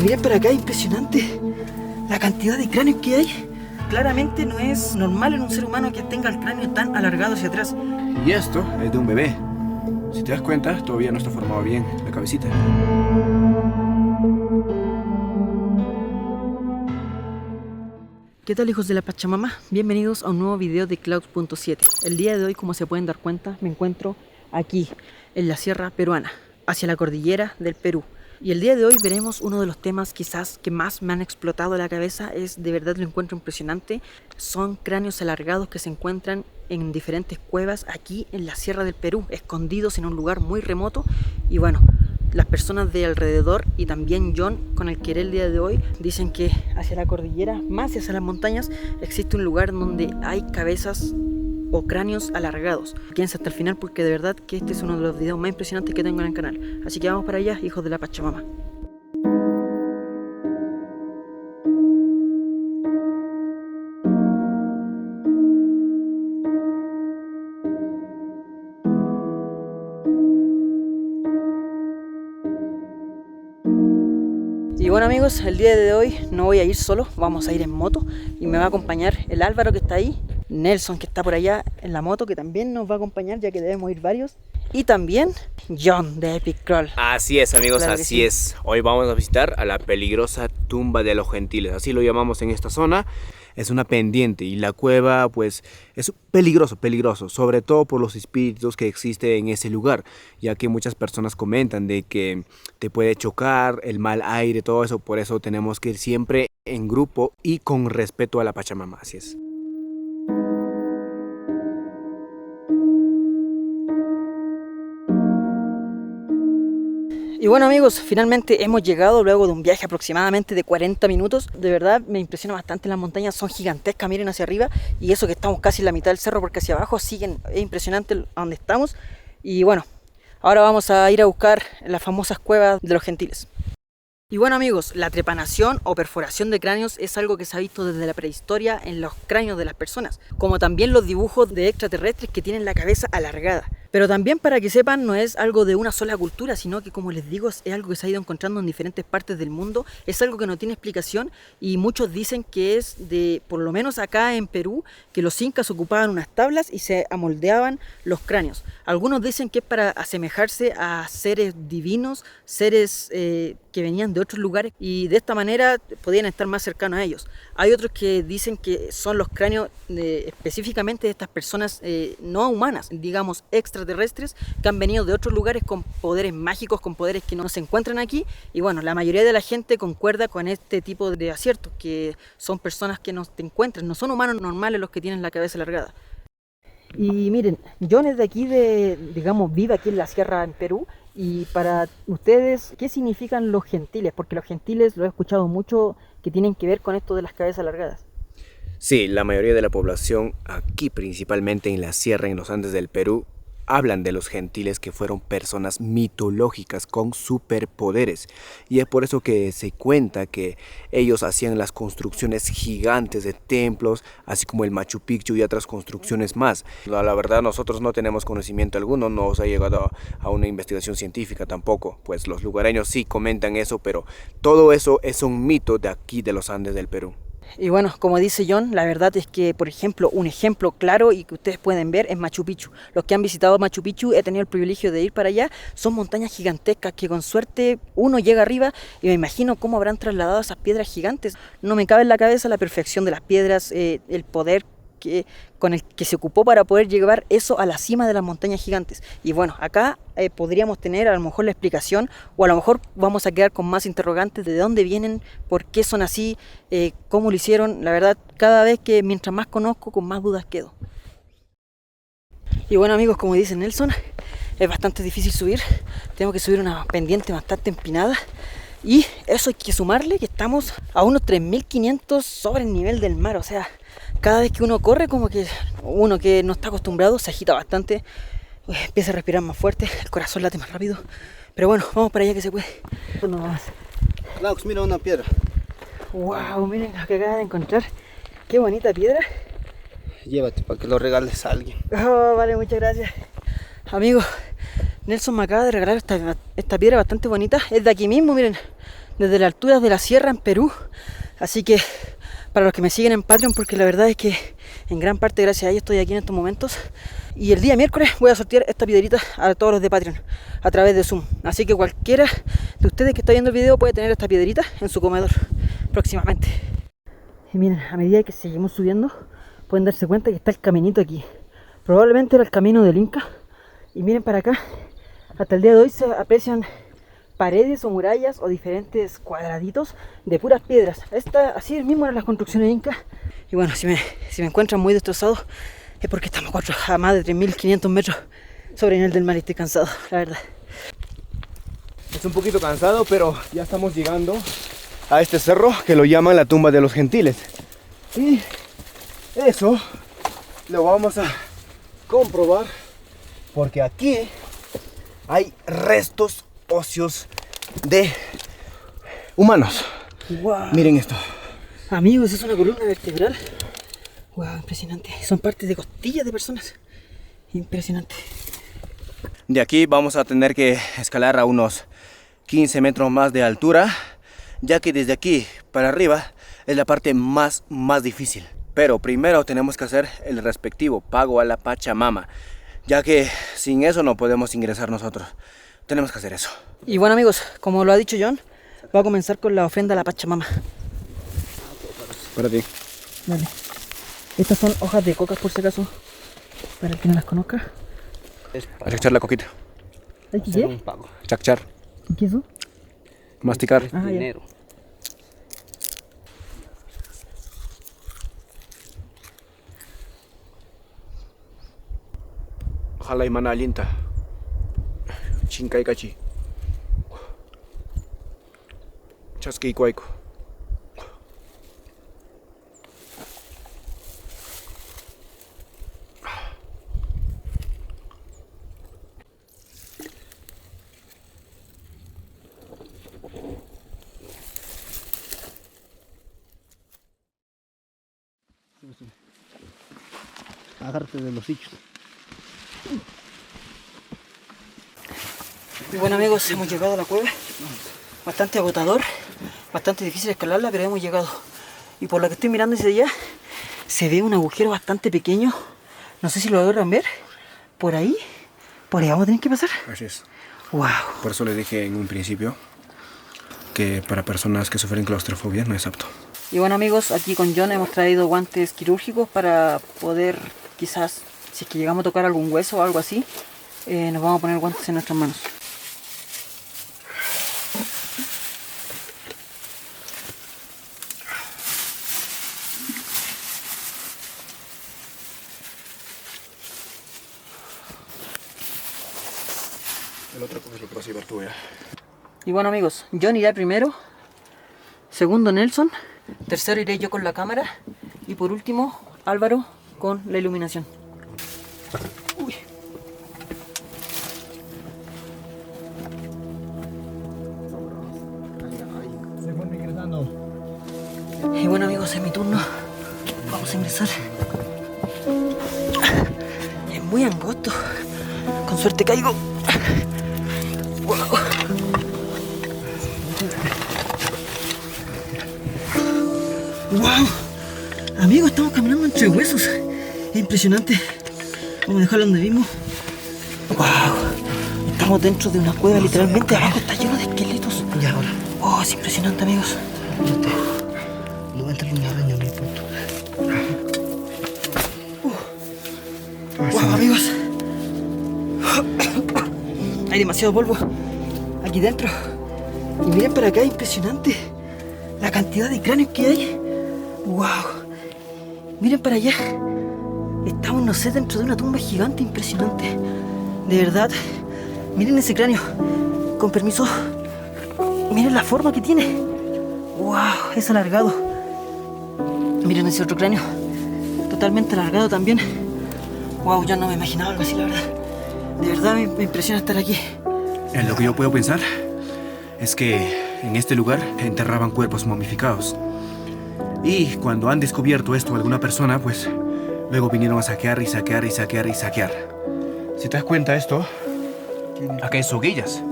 miren para acá, impresionante la cantidad de cráneos que hay. Claramente no es normal en un ser humano que tenga el cráneo tan alargado hacia atrás. Y esto es de un bebé. Si te das cuenta, todavía no está formado bien la cabecita. ¿Qué tal, hijos de la Pachamama? Bienvenidos a un nuevo video de Clouds.7. El día de hoy, como se pueden dar cuenta, me encuentro aquí, en la sierra peruana, hacia la cordillera del Perú. Y el día de hoy veremos uno de los temas quizás que más me han explotado la cabeza. De verdad lo encuentro impresionante. Son cráneos alargados que se encuentran en diferentes cuevas aquí en la sierra del Perú, escondidos en un lugar muy remoto. Y bueno, las personas de alrededor y también John, con el que iré el día de hoy, dicen que hacia la cordillera, más hacia las montañas, existe un lugar donde hay cabezas o cráneos alargados. Quédense hasta el final porque de verdad que este es uno de los videos más impresionantes que tengo en el canal. Así que vamos para allá, hijos de la Pachamama. Y bueno, amigos, el día de hoy no voy a ir solo, vamos a ir en moto y me va a acompañar el Álvaro, que está ahí, Nelson, que está por allá en la moto, que también nos va a acompañar ya que debemos ir varios, y también John de Epic Crawl. Así es, amigos, Claro, así sí. es. Hoy vamos a visitar a la peligrosa tumba de los gentiles, así lo llamamos en esta zona. Es una pendiente y la cueva pues es peligroso, sobre todo por los espíritus que existen en ese lugar, ya que muchas personas comentan de que te puede chocar, el mal aire, todo eso. Por eso tenemos que ir siempre en grupo y con respeto a la Pachamama, así es. Y bueno, amigos, finalmente hemos llegado luego de un viaje aproximadamente de 40 minutos. De verdad me impresiona bastante, las montañas son gigantescas, miren hacia arriba. Y eso que estamos casi en la mitad del cerro, porque hacia abajo siguen, es impresionante a donde estamos. Y bueno, ahora vamos a ir a buscar las famosas cuevas de los gentiles. Y bueno, amigos, la trepanación o perforación de cráneos es algo que se ha visto desde la prehistoria en los cráneos de las personas, como también los dibujos de extraterrestres que tienen la cabeza alargada. Pero también, para que sepan, no es algo de una sola cultura, sino que, como les digo, es algo que se ha ido encontrando en diferentes partes del mundo. Es algo que no tiene explicación y muchos dicen que es de, por lo menos acá en Perú, que los incas ocupaban unas tablas y se amoldeaban los cráneos. Algunos dicen que es para asemejarse a seres divinos, seres que venían de otros lugares y de esta manera podían estar más cercanos a ellos. Hay otros que dicen que son los cráneos específicamente de estas personas no humanas, digamos extraterrestres, que han venido de otros lugares con poderes mágicos, con poderes que no se encuentran aquí. Y bueno, la mayoría de la gente concuerda con este tipo de aciertos, que son personas que no te encuentran, no son humanos normales los que tienen la cabeza alargada. Y miren, John es de aquí, digamos, vive aquí en la sierra en Perú. Y para ustedes, ¿qué significan los gentiles? Porque los gentiles, lo he escuchado mucho, que tienen que ver con esto de las cabezas alargadas. Sí, la mayoría de la población aquí, principalmente en la sierra, en los Andes del Perú, hablan de los gentiles, que fueron personas mitológicas con superpoderes. Y es por eso que se cuenta que ellos hacían las construcciones gigantes de templos, así como el Machu Picchu y otras construcciones más. La verdad, nosotros no tenemos conocimiento alguno, no nos ha llegado a una investigación científica tampoco. Pues los lugareños sí comentan eso, pero todo eso es un mito de aquí, de los Andes del Perú. Y bueno, como dice John, la verdad es que, por ejemplo, un ejemplo claro y que ustedes pueden ver es Machu Picchu. Los que han visitado Machu Picchu, he tenido el privilegio de ir para allá, son montañas gigantescas que con suerte uno llega arriba y me imagino cómo habrán trasladado esas piedras gigantes. No me cabe en la cabeza la perfección de las piedras, el poder con el que se ocupó para poder llevar eso a la cima de las montañas gigantes. Y bueno, acá podríamos tener a lo mejor la explicación, o a lo mejor vamos a quedar con más interrogantes de dónde vienen, por qué son así, cómo lo hicieron. La verdad, cada vez que mientras más conozco, con más dudas quedo. Y bueno, amigos, como dice Nelson, es bastante difícil subir. Tengo que subir una pendiente bastante empinada. Y eso hay que sumarle que estamos a unos 3.500 sobre el nivel del mar. O sea, cada vez que uno corre, como que uno que no está acostumbrado se agita bastante, empieza a respirar más fuerte, el corazón late más rápido. Pero bueno, vamos para allá que se puede. Uno más. Laux, mira una piedra. Wow, miren lo que acabo de encontrar. Qué bonita piedra. Llévate para que lo regales a alguien. Oh, vale, muchas gracias. Amigo, Nelson me acaba de regalar esta esta piedra bastante bonita. Es de aquí mismo, miren, desde las alturas de la sierra en Perú. Así que para los que me siguen en Patreon, porque la verdad es que en gran parte gracias a ellos estoy aquí en estos momentos. Y el día miércoles voy a sortear esta piedrita a todos los de Patreon a través de Zoom. Así que cualquiera de ustedes que está viendo el video puede tener esta piedrita en su comedor próximamente. Y miren, a medida que seguimos subiendo pueden darse cuenta que está el caminito aquí. Probablemente era el camino del Inca. Y miren para acá, hasta el día de hoy se aprecian paredes o murallas o diferentes cuadraditos de puras piedras. Así mismo eran las construcciones incas. Y bueno, si me encuentran muy destrozado es porque estamos a más de 3.500 metros sobre el nivel del mar y estoy cansado, la verdad. Es un poquito cansado, pero ya estamos llegando a este cerro que lo llaman la tumba de los gentiles. Y eso lo vamos a comprobar porque aquí hay restos óseos de humanos. Wow. Miren esto. Amigos, es una columna vertebral. Wow, impresionante. Son partes de costillas de personas. Impresionante. De aquí vamos a tener que escalar a unos 15 metros más de altura, ya que desde aquí para arriba es la parte más difícil. Pero primero tenemos que hacer el respectivo pago a la Pachamama, ya que sin eso no podemos ingresar nosotros. Tenemos que hacer eso. Y bueno amigos, como lo ha dicho John, voy a comenzar con la ofrenda a la Pachamama. Para ti. Dale. Estas son hojas de coca por si acaso, para el que no las conozca. A chachar la coquita. ¿Hay que qué? Chachar. ¿Qué es eso? Masticar. Ah, Dinero. Ojalá y mana alienta. Chincay cachi. Chasqui cuaico. Agárrate de los hichos. Y bueno amigos, hemos llegado a la cueva. Bastante agotador, bastante difícil escalarla, pero hemos llegado. Y por lo que estoy mirando desde allá, se ve un agujero bastante pequeño. No sé si lo logran ver. Por ahí vamos a tener que pasar. Así es. Wow. Por eso le dije en un principio que para personas que sufren claustrofobia no es apto. Y bueno amigos, aquí con John hemos traído guantes quirúrgicos para poder, quizás, si es que llegamos a tocar algún hueso o algo así, nos vamos a poner guantes en nuestras manos. El otro pues lo que vas a llevar tú ya. Y bueno amigos, John irá primero, segundo Nelson, tercero iré yo con la cámara y por último Álvaro con la iluminación. Uy. Y bueno amigos, es mi turno. Vamos a ingresar. Es muy angosto. Con suerte caigo. Wow. ¡Wow! Amigos, estamos caminando entre huesos. Es impresionante. Vamos a dejarlo donde mismo. ¡Wow! Estamos dentro de una cueva, literalmente. Abajo está lleno de esqueletos. Y ahora, ¡Oh, es impresionante, amigos! levántale una araña, no importa. ¡Wow, amigos! Hay demasiado polvo aquí dentro. Y miren para acá, impresionante la cantidad de cráneos que hay. ¡Wow! Miren para allá. Estamos, no sé, dentro de una tumba gigante, impresionante. De verdad. Miren ese cráneo. Con permiso. Miren la forma que tiene. ¡Wow! Es alargado. Miren ese otro cráneo. Totalmente alargado también. ¡Wow! Yo no me imaginaba algo así, la verdad. De verdad me impresiona estar aquí. En lo que yo puedo pensar es que en este lugar enterraban cuerpos momificados. Y cuando han descubierto esto a alguna persona, pues luego vinieron a saquear y saquear y saquear y saquear. Si te das cuenta esto, acá hay soguillas.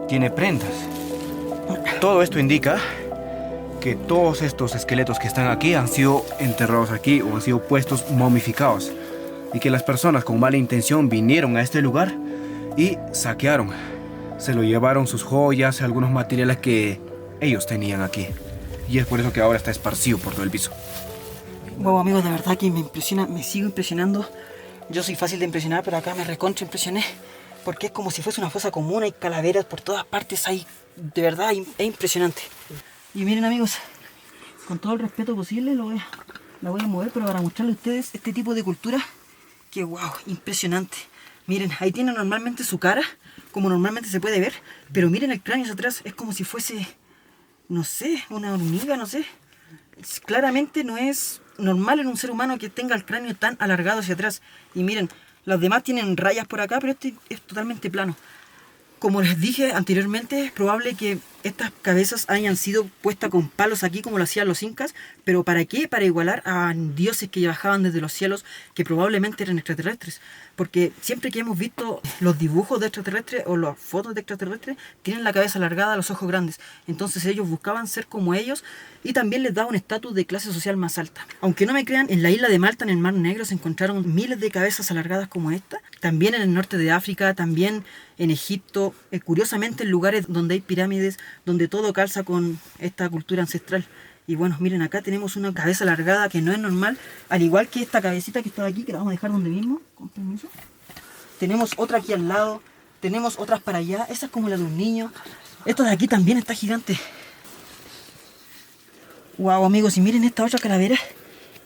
tiene prendas. Todo esto indica que todos estos esqueletos que están aquí han sido enterrados aquí o han sido puestos momificados. Y que las personas con mala intención vinieron a este lugar y saquearon. Se lo llevaron sus joyas, algunos materiales que ellos tenían aquí. Y es por eso que ahora está esparcido por todo el piso. Wow, amigos, de verdad que me impresiona, me sigo impresionando. Yo soy fácil de impresionar, pero acá me recontra impresioné. Porque es como si fuese una fosa común, hay calaveras por todas partes, hay, de verdad, es impresionante. Y miren, amigos, con todo el respeto posible la voy a mover, pero para mostrarles a ustedes este tipo de cultura que, wow, impresionante. Miren, ahí tiene normalmente su cara, como normalmente se puede ver, pero miren el cráneo hacia atrás, es como si fuese, no sé, una hormiga, no sé. Claramente no es normal en un ser humano que tenga el cráneo tan alargado hacia atrás. Y miren, las demás tienen rayas por acá, pero este es totalmente plano. Como les dije anteriormente, es probable que estas cabezas hayan sido puestas con palos aquí como lo hacían los incas, pero ¿para qué? Para igualar a dioses que bajaban desde los cielos, que probablemente eran extraterrestres. Porque siempre que hemos visto los dibujos de extraterrestres o las fotos de extraterrestres, tienen la cabeza alargada, los ojos grandes. Entonces ellos buscaban ser como ellos y también les daba un estatus de clase social más alta. Aunque no me crean, en la isla de Malta, en el Mar Negro, se encontraron miles de cabezas alargadas como esta. También en el norte de África, también en Egipto, curiosamente en lugares donde hay pirámides, donde todo calza con esta cultura ancestral. Y bueno, miren, acá tenemos una cabeza alargada que no es normal, al igual que esta cabecita que está aquí, que la vamos a dejar donde mismo, con permiso. Tenemos otra aquí al lado, tenemos otras para allá, esa es como la de un niño. Esta de aquí también está gigante. Wow, amigos, y miren esta otra calavera.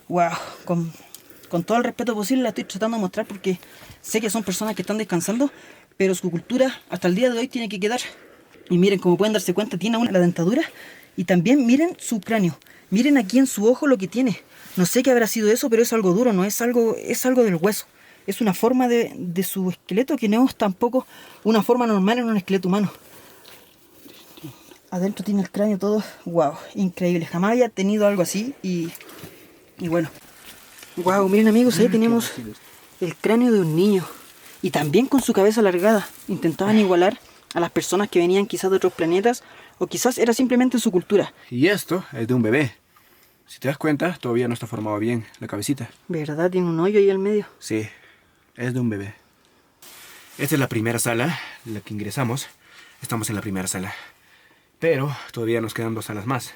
Wow, con todo el respeto posible la estoy tratando de mostrar porque sé que son personas que están descansando, pero su cultura hasta el día de hoy tiene que quedar. Y miren, como pueden darse cuenta, tiene aún la dentadura. Y también miren su cráneo. Miren aquí en su ojo lo que tiene. No sé qué habrá sido eso, pero es algo duro, no es algo, es algo del hueso. Es una forma de su esqueleto que no es tampoco una forma normal en un esqueleto humano. Adentro tiene el cráneo todo. Wow, increíble. Jamás había tenido algo así y bueno. Wow, miren, amigos, ahí tenemos el cráneo de un niño. Y también con su cabeza alargada. Intentaban igualar a las personas que venían quizás de otros planetas, o quizás era simplemente su cultura. Y esto es de un bebé. Si te das cuenta, todavía no está formado bien la cabecita. ¿Verdad? Tiene un hoyo ahí al medio. Sí, es de un bebé. Esta es la primera sala, la que ingresamos. Estamos en la primera sala. Pero todavía nos quedan 2 salas más.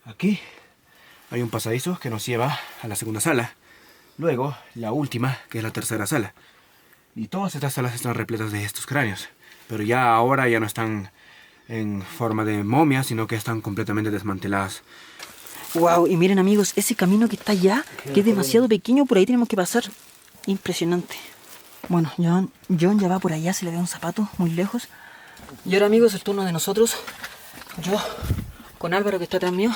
Aquí hay un pasadizo que nos lleva a la segunda sala. Luego, la última, que es la tercera sala. Y todas estas salas están repletas de estos cráneos. Pero ya ahora ya no están en forma de momia, sino que están completamente desmanteladas. Wow, y miren, amigos, ese camino que está allá, que es demasiado pequeño, por ahí tenemos que pasar. Impresionante. Bueno, John ya va por allá, se le ve un zapato muy lejos. Y ahora, amigos, el turno de nosotros. Yo con Álvaro, que está atrás mío.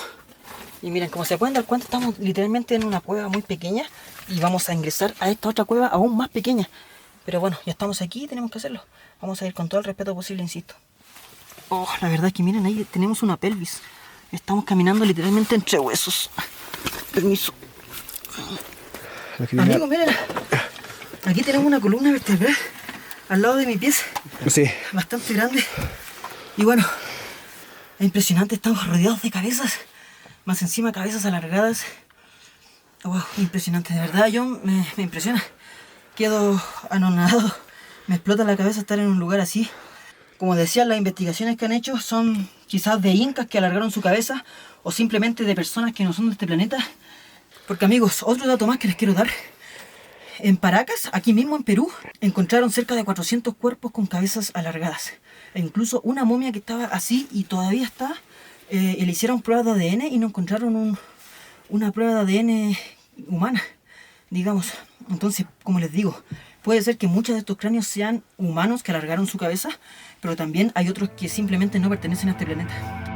Y miren, como se pueden dar cuenta, estamos literalmente en una cueva muy pequeña y vamos a ingresar a esta otra cueva aún más pequeña. Pero bueno, ya estamos aquí y tenemos que hacerlo. Vamos a ir con todo el respeto posible, insisto. Oh, la verdad es que miren, ahí tenemos una pelvis. Estamos caminando literalmente entre huesos. Permiso. Amigos, miren. Aquí tenemos una columna vertebral al lado de mi pies. Sí. Bastante grande. Y bueno, es impresionante, estamos rodeados de cabezas. Más encima cabezas alargadas. Wow, impresionante, de verdad, me impresiona. Quedo anonadado. Me explota la cabeza estar en un lugar así. Como decía, las investigaciones que han hecho son quizás de incas que alargaron su cabeza o simplemente de personas que no son de este planeta. Porque, amigos, otro dato más que les quiero dar. En Paracas, aquí mismo en Perú, encontraron cerca de 400 cuerpos con cabezas alargadas. E incluso una momia que estaba así y todavía está. Le hicieron pruebas de ADN y no encontraron una prueba de ADN humana, digamos. Entonces, como les digo, puede ser que muchos de estos cráneos sean humanos que alargaron su cabeza, pero también hay otros que simplemente no pertenecen a este planeta.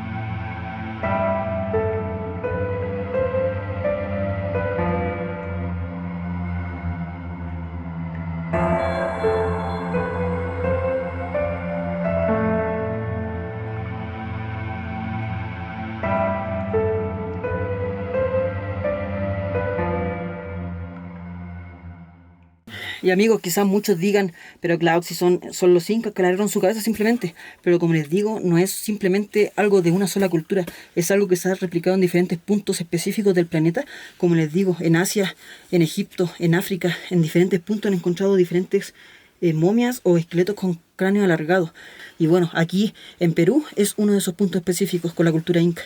Y amigos, quizás muchos digan, pero claro, si son los incas que largaron su cabeza simplemente. Pero como les digo, no es simplemente algo de una sola cultura, es algo que se ha replicado en diferentes puntos específicos del planeta. Como les digo, en Asia, en Egipto, en África, en diferentes puntos han encontrado diferentes momias o esqueletos con cráneo alargado. Y bueno, aquí en Perú es uno de esos puntos específicos con la cultura inca.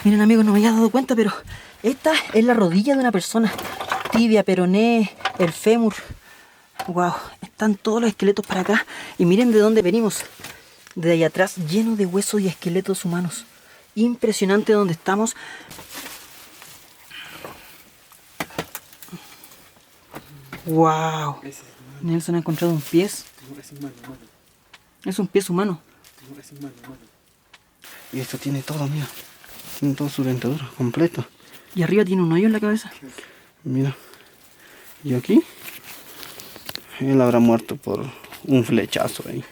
Miren amigos, no me había dado cuenta, pero esta es la rodilla de una persona. Tibia, peroné, el fémur. Wow, están todos los esqueletos para acá. Y miren de dónde venimos. De ahí atrás, lleno de huesos y esqueletos humanos. Impresionante donde estamos. Wow. Nelson ha encontrado un pie. Es un pie humano. Y esto tiene todo, mira. Tiene toda su dentadura, completo. Y arriba tiene un hoyo en la cabeza. Mira. Y aquí, él habrá muerto por un flechazo ahí.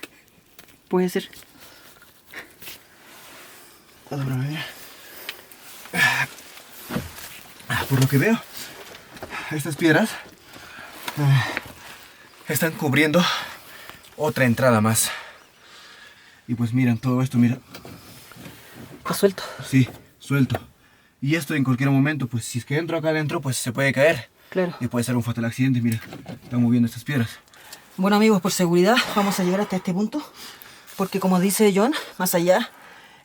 Puede ser. Por lo que veo, estas piedras están cubriendo otra entrada más. Y pues miren, todo esto, mira. Está suelto. Sí, suelto. Y esto en cualquier momento, pues si es que entro acá adentro, pues se puede caer. Claro. Y puede ser un fatal accidente, mira. Están moviendo estas piedras. Bueno amigos, por seguridad vamos a llegar hasta este punto. Porque como dice John, más allá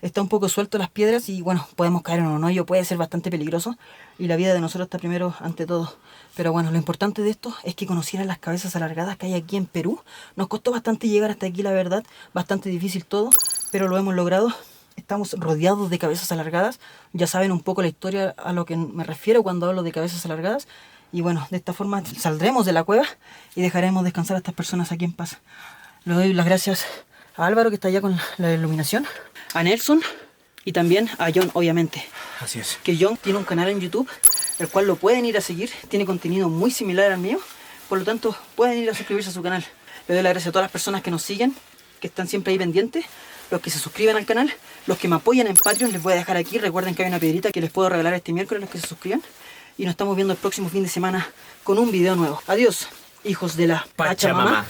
está un poco suelto las piedras y bueno, podemos caer en un hoyo, puede ser bastante peligroso. Y la vida de nosotros está primero ante todo. Pero bueno, lo importante de esto es que conocieran las cabezas alargadas que hay aquí en Perú. Nos costó bastante llegar hasta aquí, la verdad. Bastante difícil todo, pero lo hemos logrado. Estamos rodeados de cabezas alargadas. Ya saben un poco la historia a lo que me refiero cuando hablo de cabezas alargadas. Y bueno, de esta forma saldremos de la cueva y dejaremos descansar a estas personas aquí en paz. Le doy las gracias a Álvaro, que está allá con la iluminación, a Nelson y también a John, obviamente. Así es. Que John tiene un canal en YouTube, el cual lo pueden ir a seguir. Tiene contenido muy similar al mío, por lo tanto pueden ir a suscribirse a su canal. Le doy las gracias a todas las personas que nos siguen, que están siempre ahí pendientes, los que se suscriben al canal, los que me apoyan en Patreon, les voy a dejar aquí. Recuerden que hay una piedrita que les puedo regalar este miércoles a los que se suscriban. Y nos estamos viendo el próximo fin de semana con un video nuevo. Adiós, hijos de la Pachamama.